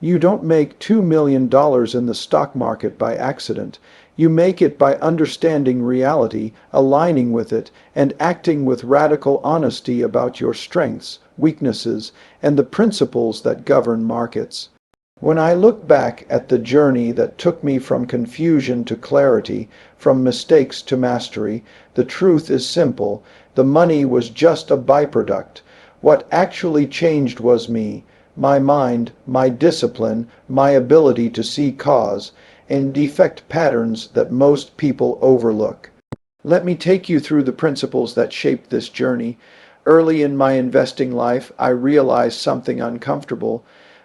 You don't make $2 million in the stock market by accident. You make it by understanding reality, aligning with it, and acting with radical honesty about your strengths, weaknesses, and the principles that govern markets. When I look back at the journey that took me from confusion to clarity, from mistakes to mastery, the truth is simple. The money was just a byproduct. What actually changed was me, my mind, my discipline, my ability to see cause and defect patterns that most people overlook. Let me take you through the principles that shaped this journey. Early in my investing life, I realized something uncomfortable.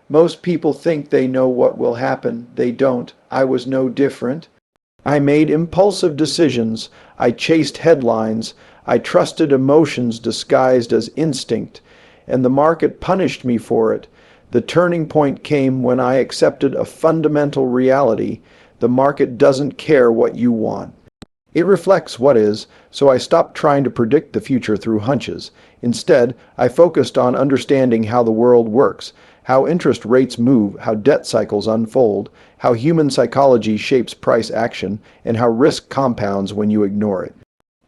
Most people think they know what will happen. They don't. I was no different. I made impulsive decisions. I chased headlines. I trusted emotions disguised as instinct, and the market punished me for it. The turning point came when I accepted a fundamental reality. The market doesn't care what you want. It reflects what is, so I stopped trying to predict the future through hunches. Instead, I focused on understanding how the world works, how interest rates move, how debt cycles unfold, how human psychology shapes price action, and how risk compounds when you ignore it.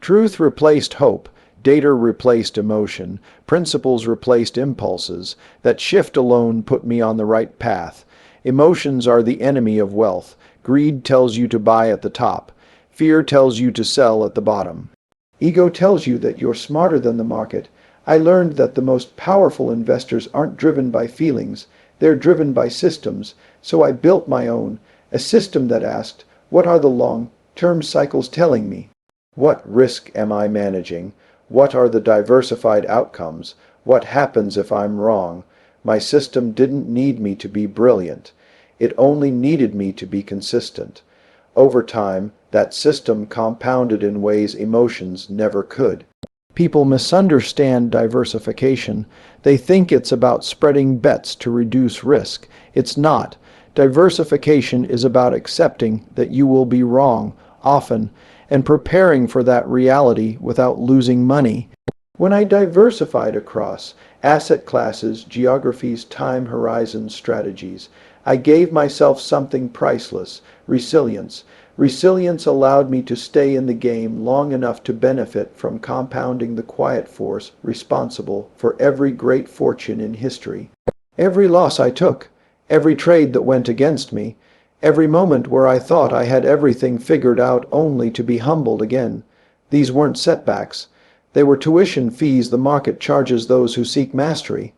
Truth replaced hope. Data replaced emotion. Principles replaced impulses. That shift alone put me on the right path. Emotions are the enemy of wealth. Greed tells you to buy at the top. Fear tells you to sell at the bottom. Ego tells you that you're smarter than the market. I learned that the most powerful investors aren't driven by feelings. They're driven by systems. So I built my own, a system that asked, what are the long-term cycles telling me? What risk am I managing? What are the diversified outcomes? What happens if I'm wrong? My system didn't need me to be brilliant. It only needed me to be consistent. Over time, that system compounded in ways emotions never could. People misunderstand diversification. They think it's about spreading bets to reduce risk. It's not. Diversification is about accepting that you will be wrong, often, and preparing for that reality without losing money. When I diversified across asset classes, geographies, time horizons, strategies, I gave myself something priceless: resilience. Resilience allowed me to stay in the game long enough to benefit from compounding the quiet force responsible for every great fortune in history. Every loss I took, every trade that went against me, every moment where I thought I had everything figured out only to be humbled again. These weren't setbacks. They were tuition fees the market charges those who seek mastery.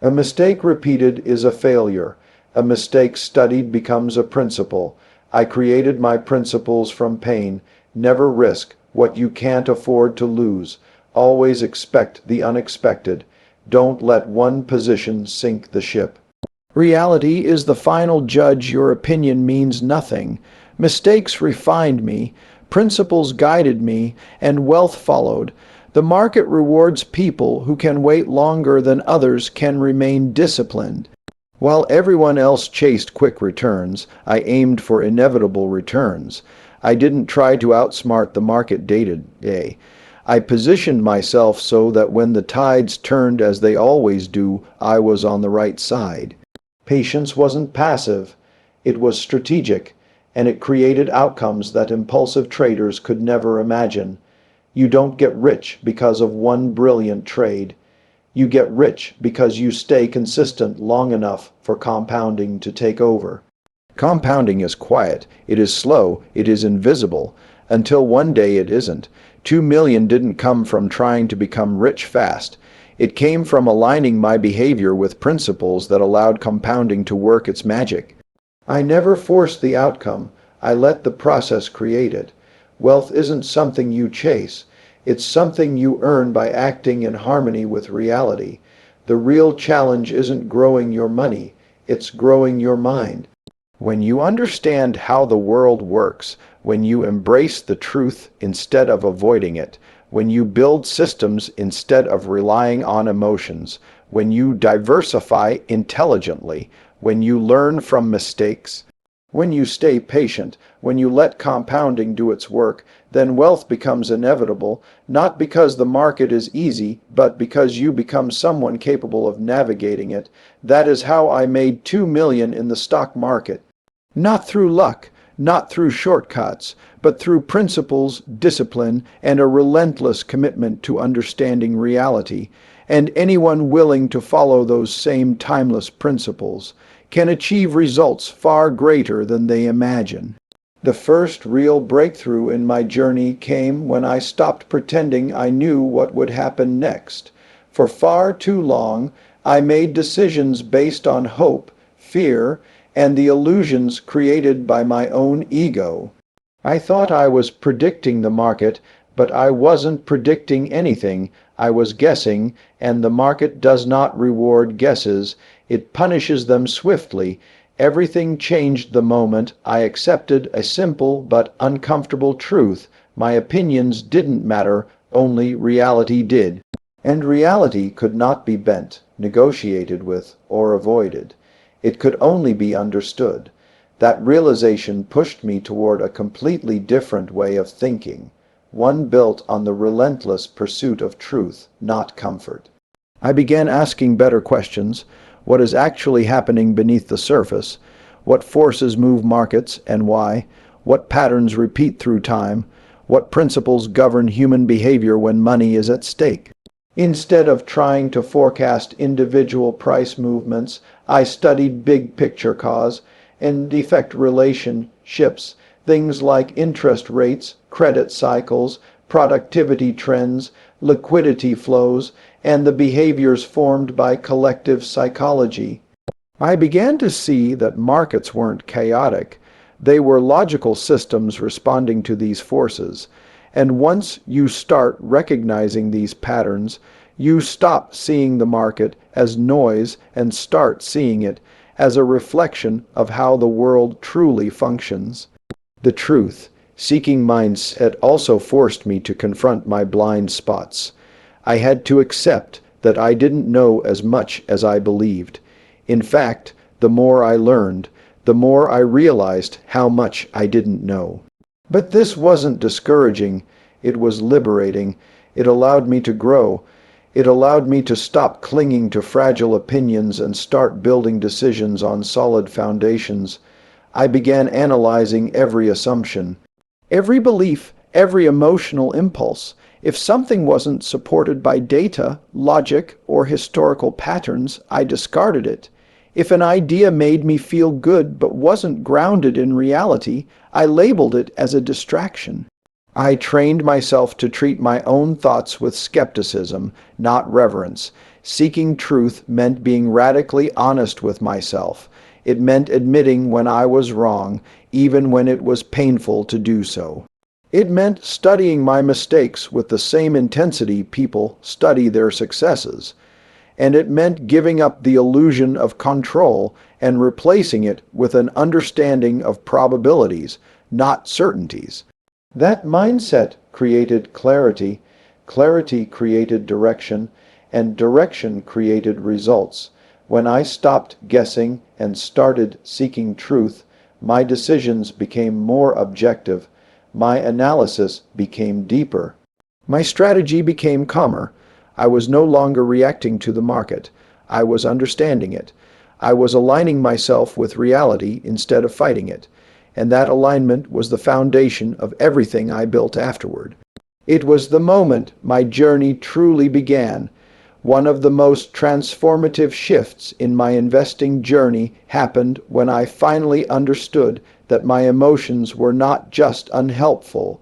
A mistake repeated is a failure. A mistake studied becomes a principle. I created my principles from pain. Never risk what you can't afford to lose. Always expect the unexpected. Don't let one position sink the ship. Reality is the final judge. Your opinion means nothing. Mistakes refined me, principles guided me, and wealth followed. The market rewards people who can wait longer than others can remain disciplined. While everyone else chased quick returns, I aimed for inevitable returns. I didn't try to outsmart the market day to day. I positioned myself so that when the tides turned as they always do, I was on the right side. Patience wasn't passive, it was strategic, and it created outcomes that impulsive traders could never imagine. You don't get rich because of one brilliant trade. You get rich because you stay consistent long enough for compounding to take over. Compounding is quiet, it is slow, it is invisible, until one day it isn't. 2 million didn't come from trying to become rich fast. It came from aligning my behavior with principles that allowed compounding to work its magic. I never forced the outcome. I let the process create it. Wealth isn't something you chase. It's something you earn by acting in harmony with reality. The real challenge isn't growing your money. It's growing your mind. When you understand how the world works, when you embrace the truth instead of avoiding it, when you build systems instead of relying on emotions, when you diversify intelligently, when you learn from mistakes, When you stay patient, when you let compounding do its work, then wealth becomes inevitable, not because the market is easy, but because you become someone capable of navigating it. That is how I made 2 million in the stock market. Not through luck, not through shortcuts, but through principles, discipline, and a relentless commitment to understanding reality. And anyone willing to follow those same timeless principles can achieve results far greater than they imagine. The first real breakthrough in my journey came when I stopped pretending I knew what would happen next. For far too long, I made decisions based on hope, fear, and the illusions created by my own ego. I thought I was predicting the market, but I wasn't predicting anything. I was guessing, and the market does not reward guesses. It punishes them swiftly. Everything changed the moment I accepted a simple but uncomfortable truth. My opinions didn't matter, only reality did. And reality could not be bent, negotiated with, or avoided. It could only be understood. That realization pushed me toward a completely different way of thinking, one built on the relentless pursuit of truth, not comfort. I began asking better questions. What is actually happening beneath the surface? What forces move markets and why? What patterns repeat through time? What principles govern human behavior when money is at stake? Instead of trying to forecast individual price movements, I studied big picture cause and effect relationships, things like interest rates, credit cycles, productivity trends, liquidity flows, and the behaviors formed by collective psychology. I began to see that markets weren't chaotic. They were logical systems responding to these forces. And once you start recognizing these patterns, you stop seeing the market as noise and start seeing it as a reflection of how the world truly functions. The truth-seeking mindset also forced me to confront my blind spots. I had to accept that I didn't know as much as I believed. In fact, the more I learned, the more I realized how much I didn't know. But this wasn't discouraging. It was liberating. It allowed me to grow. It allowed me to stop clinging to fragile opinions and start building decisions on solid foundations. I began analyzing every assumption, every belief, every emotional impulse. If something wasn't supported by data, logic, or historical patterns, I discarded it. If an idea made me feel good but wasn't grounded in reality, I labeled it as a distraction. I trained myself to treat my own thoughts with skepticism, not reverence. Seeking truth meant being radically honest with myself. It meant admitting when I was wrong, even when it was painful to do so. It meant studying my mistakes with the same intensity people study their successes. And it meant giving up the illusion of control and replacing it with an understanding of probabilities, not certainties. That mindset created clarity, clarity created direction, and direction created results. When I stopped guessing and started seeking truth, my decisions became more objective. My analysis became deeper. My strategy became calmer. I was no longer reacting to the market. I was understanding it. I was aligning myself with reality instead of fighting it. And that alignment was the foundation of everything I built afterward. It was the moment my journey truly began. One of the most transformative shifts in my investing journey happened when I finally understood that my emotions were not just unhelpful,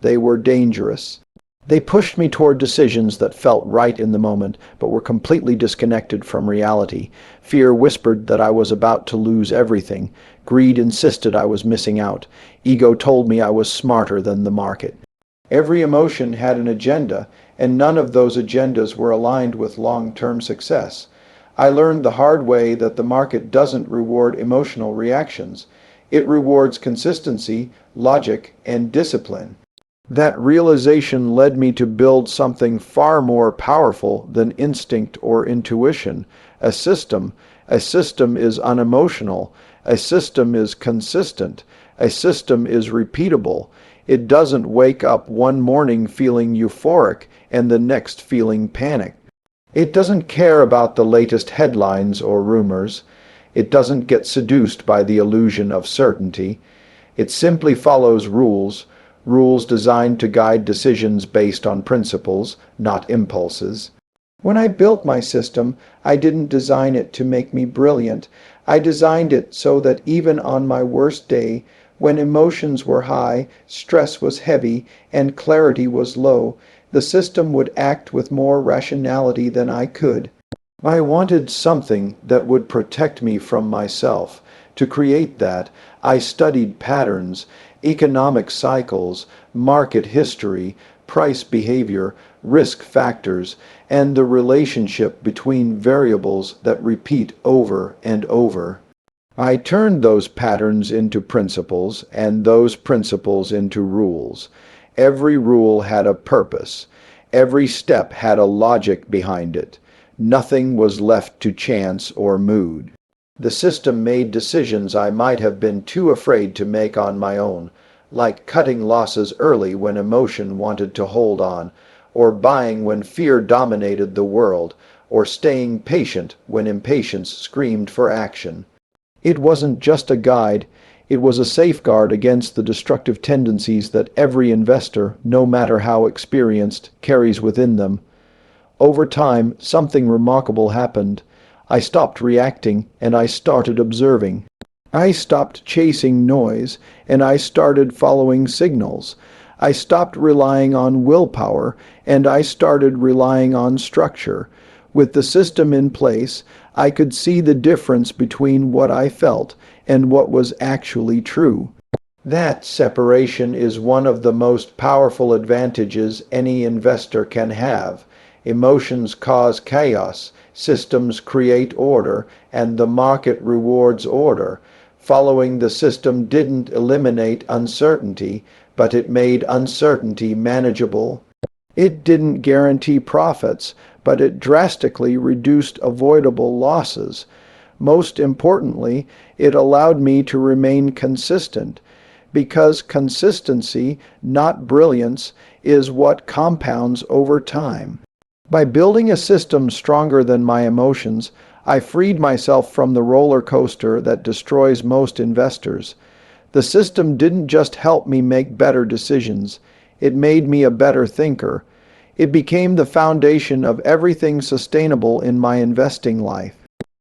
they were dangerous. They pushed me toward decisions that felt right in the moment, but were completely disconnected from reality. Fear whispered that I was about to lose everything. Greed insisted I was missing out. Ego told me I was smarter than the market. Every emotion had an agenda, and none of those agendas were aligned with long-term success. I learned the hard way that the market doesn't reward emotional reactions. It rewards consistency, logic, and discipline. That realization led me to build something far more powerful than instinct or intuition, a system. A system is unemotional. A system is consistent. A system is repeatable. It doesn't wake up one morning feeling euphoric and the next feeling panic. It doesn't care about the latest headlines or rumors. It doesn't get seduced by the illusion of certainty. It simply follows rules, rules designed to guide decisions based on principles, not impulses. When I built my system, I didn't design it to make me brilliant. I designed it so that even on my worst day, when emotions were high, stress was heavy, and clarity was low, the system would act with more rationality than I could. I wanted something that would protect me from myself. To create that, I studied patterns, economic cycles, market history, price behavior, risk factors, and the relationship between variables that repeat over and over. I turned those patterns into principles, and those principles into rules. Every rule had a purpose. Every step had a logic behind it. Nothing was left to chance or mood. The system made decisions I might have been too afraid to make on my own, like cutting losses early when emotion wanted to hold on, or buying when fear dominated the world, or staying patient when impatience screamed for action. It wasn't just a guide, it was a safeguard against the destructive tendencies that every investor, no matter how experienced, carries within them. Over time, something remarkable happened. I stopped reacting, and I started observing. I stopped chasing noise, and I started following signals. I stopped relying on willpower, and I started relying on structure. With the system in place, I could see the difference between what I felt and what was actually true. That separation is one of the most powerful advantages any investor can have. Emotions cause chaos, systems create order, and the market rewards order. Following the system didn't eliminate uncertainty, but it made uncertainty manageable. It didn't guarantee profits, but it drastically reduced avoidable losses. Most importantly, it allowed me to remain consistent, because consistency, not brilliance, is what compounds over time. By building a system stronger than my emotions, I freed myself from the roller coaster that destroys most investors. The system didn't just help me make better decisions, it made me a better thinker. It became the foundation of everything sustainable in my investing life.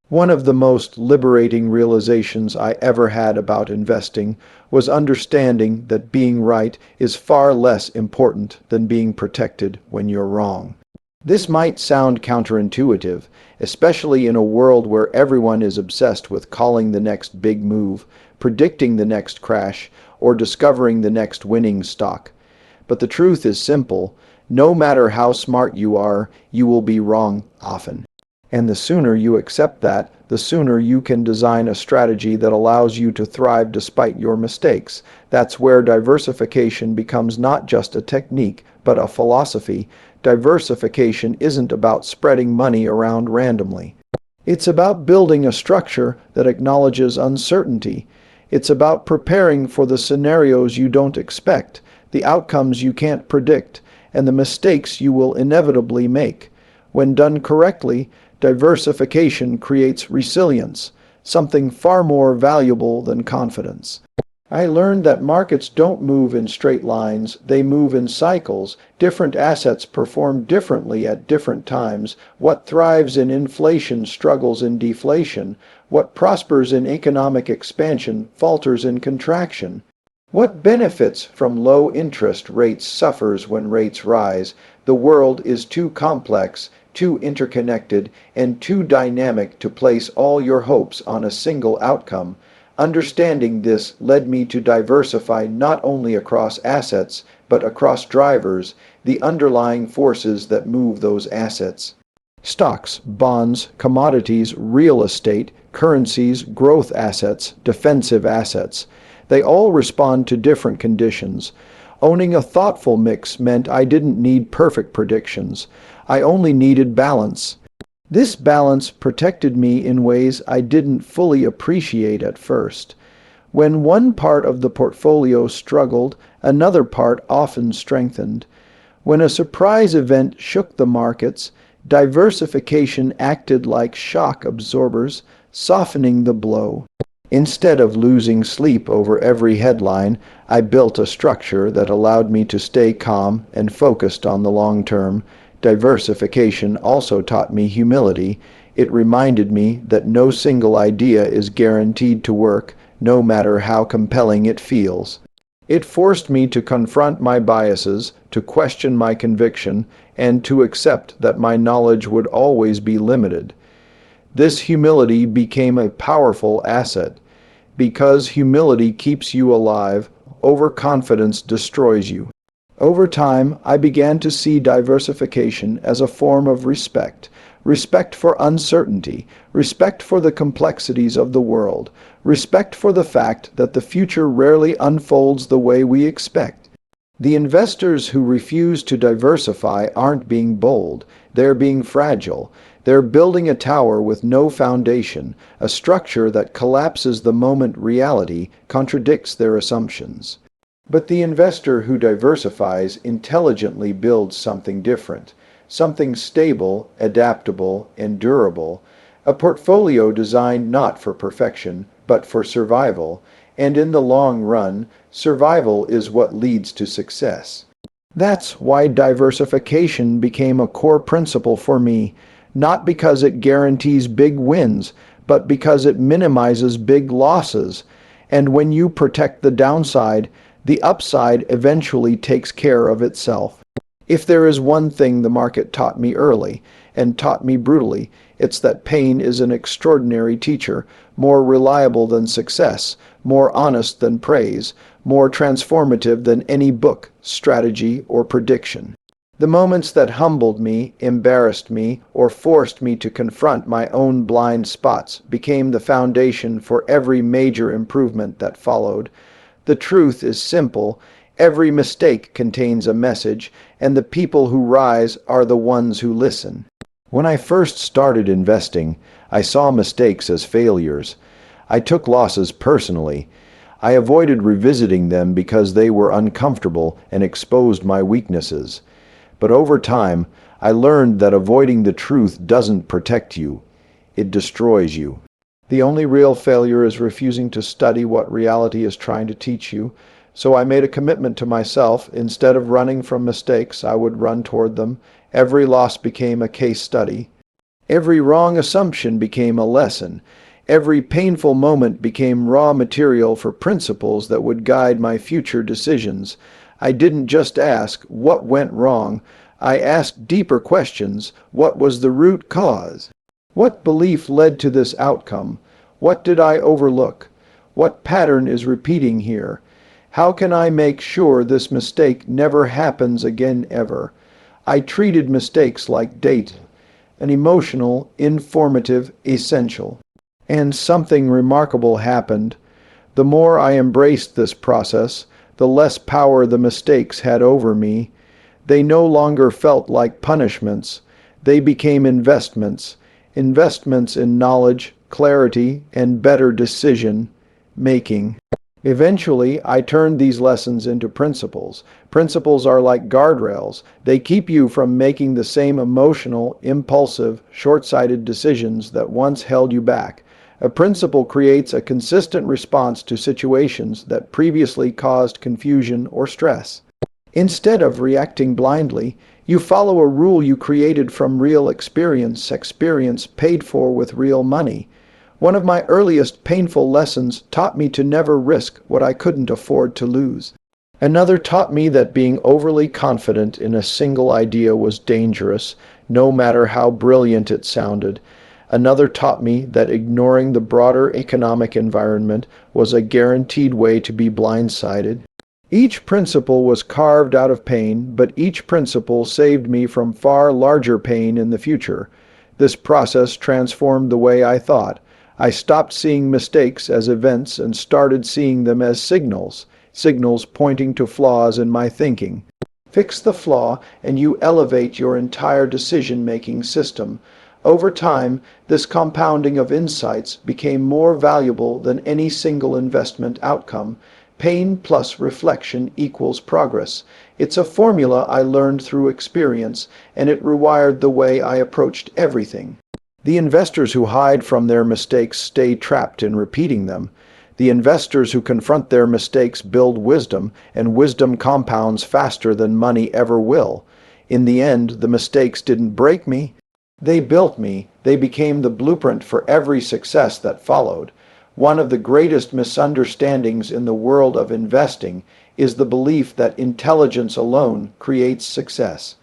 One of the most liberating realizations I ever had about investing was understanding that being right is far less important than being protected when you're wrong. This might sound counterintuitive, especially in a world where everyone is obsessed with calling the next big move, predicting the next crash, or discovering the next winning stock. But the truth is simple. No matter how smart you are, you will be wrong often. And the sooner you accept that, the sooner you can design a strategy that allows you to thrive despite your mistakes. That's where diversification becomes not just a technique, but a philosophy. Diversification isn't about spreading money around randomly. It's about building a structure that acknowledges uncertainty. It's about preparing for the scenarios you don't expect, the outcomes you can't predict, and the mistakes you will inevitably make. When done correctly, diversification creates resilience, something far more valuable than confidence. I learned that markets don't move in straight lines, they move in cycles. Different assets perform differently at different times. What thrives in inflation struggles in deflation. What prospers in economic expansion falters in contraction. What benefits from low interest rates suffers when rates rise. The world is too complex, too interconnected, and too dynamic to place all your hopes on a single outcome. Understanding this led me to diversify not only across assets, but across drivers, the underlying forces that move those assets. Stocks, bonds, commodities, real estate, currencies, growth assets, defensive assets. They all respond to different conditions. Owning a thoughtful mix meant I didn't need perfect predictions. I only needed balance. This balance protected me in ways I didn't fully appreciate at first. When one part of the portfolio struggled, another part often strengthened. When a surprise event shook the markets, diversification acted like shock absorbers, softening the blow. Instead of losing sleep over every headline, I built a structure that allowed me to stay calm and focused on the long term. Diversification also taught me humility. It reminded me that no single idea is guaranteed to work, no matter how compelling it feels. It forced me to confront my biases, to question my conviction, and to accept that my knowledge would always be limited. This humility became a powerful asset. Because humility keeps you alive, overconfidence destroys you. Over time, I began to see diversification as a form of respect. Respect for uncertainty, respect for the complexities of the world, respect for the fact that the future rarely unfolds the way we expect. The investors who refuse to diversify aren't being bold, they're being fragile. They're building a tower with no foundation, a structure that collapses the moment reality contradicts their assumptions. But the investor who diversifies intelligently builds something different, something stable, adaptable, and durable, a portfolio designed not for perfection, but for survival, and in the long run, survival is what leads to success. That's why diversification became a core principle for me, not because it guarantees big wins, but because it minimizes big losses. And when you protect the downside, the upside eventually takes care of itself. If there is one thing the market taught me early, and taught me brutally, it's that pain is an extraordinary teacher, more reliable than success, more honest than praise, more transformative than any book, strategy, or prediction. The moments that humbled me, embarrassed me, or forced me to confront my own blind spots became the foundation for every major improvement that followed. The truth is simple. Every mistake contains a message, and the people who rise are the ones who listen. When I first started investing, I saw mistakes as failures. I took losses personally. I avoided revisiting them because they were uncomfortable and exposed my weaknesses. But over time, I learned that avoiding the truth doesn't protect you. It destroys you. The only real failure is refusing to study what reality is trying to teach you. So I made a commitment to myself. Instead of running from mistakes, I would run toward them. Every loss became a case study. Every wrong assumption became a lesson. Every painful moment became raw material for principles that would guide my future decisions. I didn't just ask, what went wrong? I asked deeper questions. What was the root cause? What belief led to this outcome? What did I overlook? What pattern is repeating here? How can I make sure this mistake never happens again ever? I treated mistakes like data, an emotional, informative, essential. And something remarkable happened. The more I embraced this process, the less power the mistakes had over me. They no longer felt like punishments. They became investments, investments in knowledge, clarity, and better decision making. Eventually, I turned these lessons into principles. Principles are like guardrails. They keep you from making the same emotional, impulsive, short-sighted decisions that once held you back. A principle creates a consistent response to situations that previously caused confusion or stress. Instead of reacting blindly, you follow a rule you created from real experience paid for with real money. One of my earliest painful lessons taught me to never risk what I couldn't afford to lose. Another taught me that being overly confident in a single idea was dangerous, no matter how brilliant it sounded. Another taught me that ignoring the broader economic environment was a guaranteed way to be blindsided. Each principle was carved out of pain, but each principle saved me from far larger pain in the future. This process transformed the way I thought. I stopped seeing mistakes as events and started seeing them as signals pointing to flaws in my thinking. Fix the flaw and you elevate your entire decision-making system. Over time, this compounding of insights became more valuable than any single investment outcome. Pain plus reflection equals progress. It's a formula I learned through experience, and it rewired the way I approached everything. The investors who hide from their mistakes stay trapped in repeating them. The investors who confront their mistakes build wisdom, and wisdom compounds faster than money ever will. In the end, the mistakes didn't break me. They built me. They became the blueprint for every success that followed. One of the greatest misunderstandings in the world of investing is the belief that intelligence alone creates success.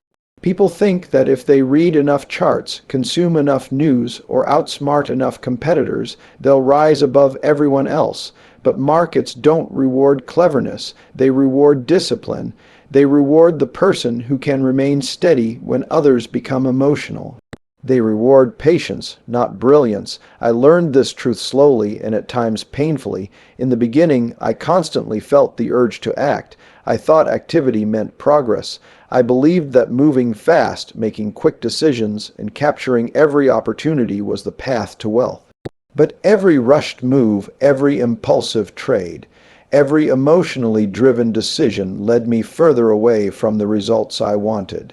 People think that if they read enough charts, consume enough news, or outsmart enough competitors, they'll rise above everyone else. But markets don't reward cleverness. They reward discipline. They reward the person who can remain steady when others become emotional. They reward patience, not brilliance. I learned this truth slowly and at times painfully. In the beginning, I constantly felt the urge to act. I thought activity meant progress. I believed that moving fast, making quick decisions, and capturing every opportunity was the path to wealth. But every rushed move, every impulsive trade, every emotionally driven decision led me further away from the results I wanted.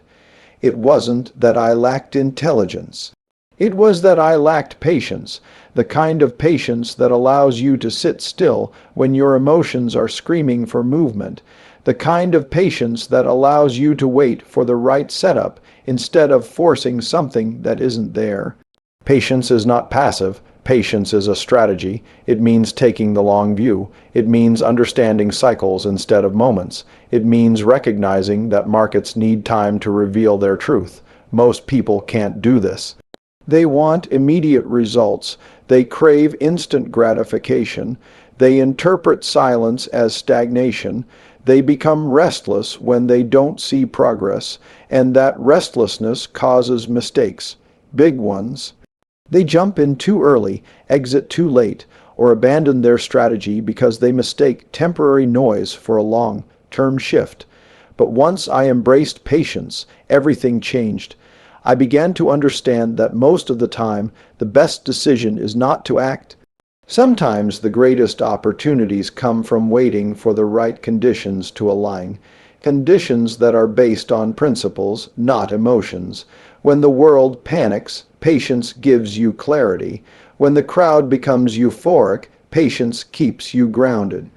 It wasn't that I lacked intelligence. It was that I lacked patience, the kind of patience that allows you to sit still when your emotions are screaming for movement, the kind of patience that allows you to wait for the right setup instead of forcing something that isn't there. Patience is not passive. Patience is a strategy. It means taking the long view. It means understanding cycles instead of moments. It means recognizing that markets need time to reveal their truth. Most people can't do this. They want immediate results. They crave instant gratification. They interpret silence as stagnation. They become restless when they don't see progress, and that restlessness causes mistakes, big ones. They jump in too early, exit too late, or abandon their strategy because they mistake temporary noise for a long-term shift. But once I embraced patience, everything changed. I began to understand that most of the time, the best decision is not to act. Sometimes the greatest opportunities come from waiting for the right conditions to align, conditions that are based on principles, not emotions. When the world panics, patience gives you clarity. When the crowd becomes euphoric, patience keeps you grounded.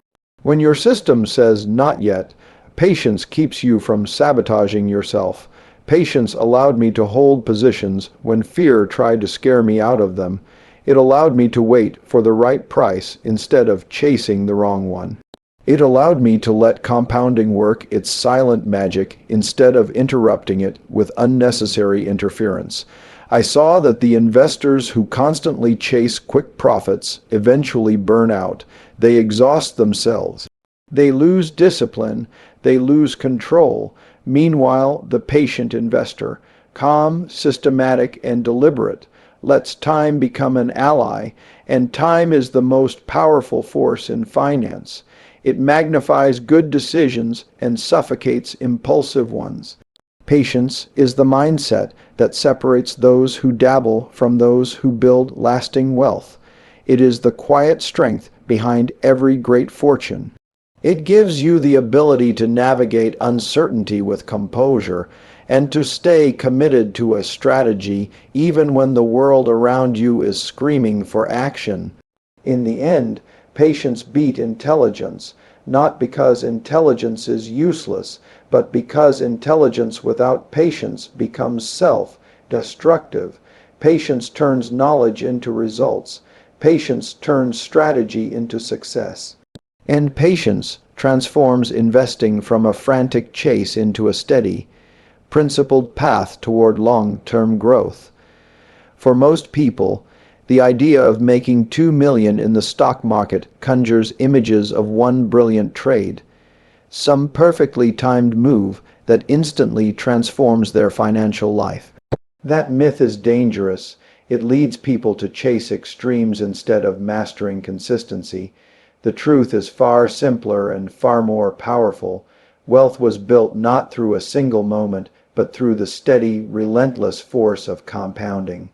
When your system says not yet, patience keeps you from sabotaging yourself. Patience allowed me to hold positions when fear tried to scare me out of them. It allowed me to wait for the right price instead of chasing the wrong one. It allowed me to let compounding work its silent magic instead of interrupting it with unnecessary interference. I saw that the investors who constantly chase quick profits eventually burn out. They exhaust themselves. They lose discipline. They lose control. Meanwhile, the patient investor, calm, systematic, and deliberate, lets time become an ally, and time is the most powerful force in finance. It magnifies good decisions and suffocates impulsive ones. Patience is the mindset that separates those who dabble from those who build lasting wealth. It is the quiet strength behind every great fortune. It gives you the ability to navigate uncertainty with composure and to stay committed to a strategy even when the world around you is screaming for action. In the end, patience beat intelligence, not because intelligence is useless, but because intelligence without patience becomes self-destructive. Patience turns knowledge into results. Patience turns strategy into success. And patience transforms investing from a frantic chase into a steady, principled path toward long-term growth. For most people, the idea of making 2 million in the stock market conjures images of one brilliant trade, some perfectly timed move that instantly transforms their financial life. That myth is dangerous. It leads people to chase extremes instead of mastering consistency. The truth is far simpler and far more powerful. Wealth was built not through a single moment, but through the steady, relentless force of compounding.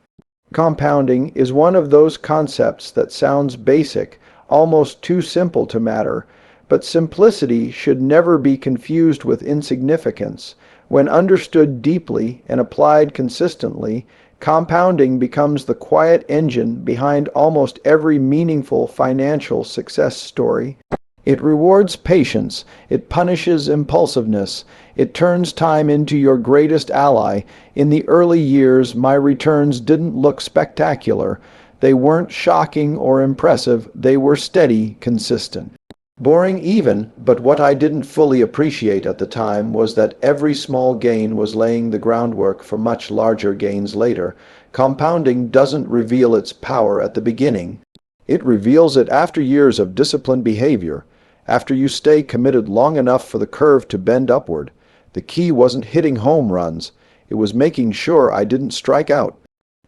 Compounding is one of those concepts that sounds basic, almost too simple to matter, but simplicity should never be confused with insignificance. When understood deeply and applied consistently, compounding becomes the quiet engine behind almost every meaningful financial success story. It rewards patience, it punishes impulsiveness, it turns time into your greatest ally. In the early years, my returns didn't look spectacular. They weren't shocking or impressive, they were steady, consistent. Boring even, but what I didn't fully appreciate at the time was that every small gain was laying the groundwork for much larger gains later. Compounding doesn't reveal its power at the beginning. It reveals it after years of disciplined behavior, after you stay committed long enough for the curve to bend upward. The key wasn't hitting home runs, it was making sure I didn't strike out.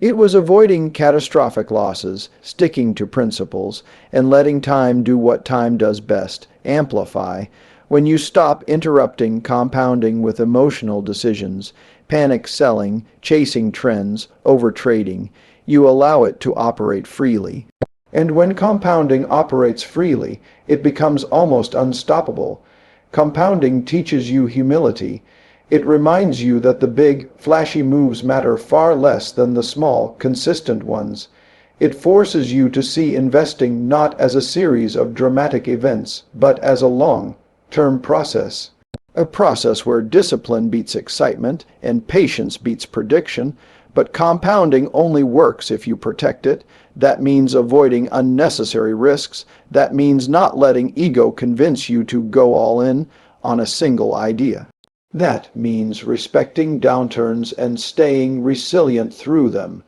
It was avoiding catastrophic losses, sticking to principles, and letting time do what time does best, amplify. When you stop interrupting compounding with emotional decisions, panic selling, chasing trends, overtrading, you allow it to operate freely. And when compounding operates freely, it becomes almost unstoppable. Compounding teaches you humility. It reminds you that the big, flashy moves matter far less than the small, consistent ones. It forces you to see investing not as a series of dramatic events, but as a long-term process. A process where discipline beats excitement and patience beats prediction, but compounding only works if you protect it. That means avoiding unnecessary risks. That means not letting ego convince you to go all in on a single idea. That means respecting downturns and staying resilient through them.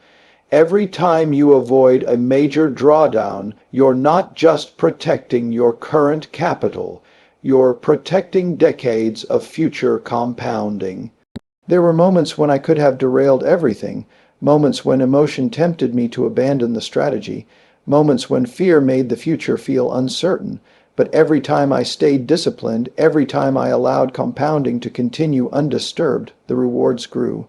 Every time you avoid a major drawdown, you're not just protecting your current capital, you're protecting decades of future compounding. There were moments when I could have derailed everything, moments when emotion tempted me to abandon the strategy, moments when fear made the future feel uncertain. But every time I stayed disciplined, every time I allowed compounding to continue undisturbed, the rewards grew.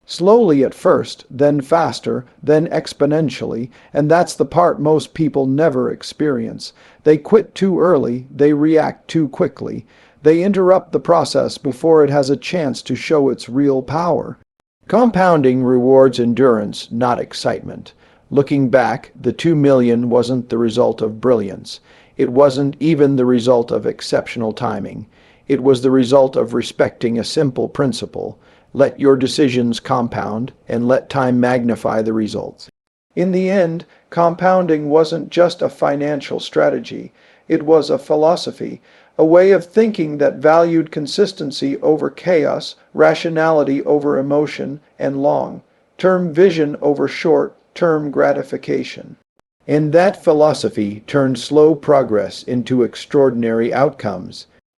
Slowly at first, then faster, then exponentially, and that's the part most people never experience. They quit too early, they react too quickly. They interrupt the process before it has a chance to show its real power. Compounding rewards endurance, not excitement. Looking back, the 2 million wasn't the result of brilliance. It wasn't even the result of exceptional timing. It was the result of respecting a simple principle. Let your decisions compound, and let time magnify the results. In the end, compounding wasn't just a financial strategy. It was a philosophy, a way of thinking that valued consistency over chaos, rationality over emotion, and long-term vision over short-term gratification. And that philosophy turned slow progress into extraordinary outcomes.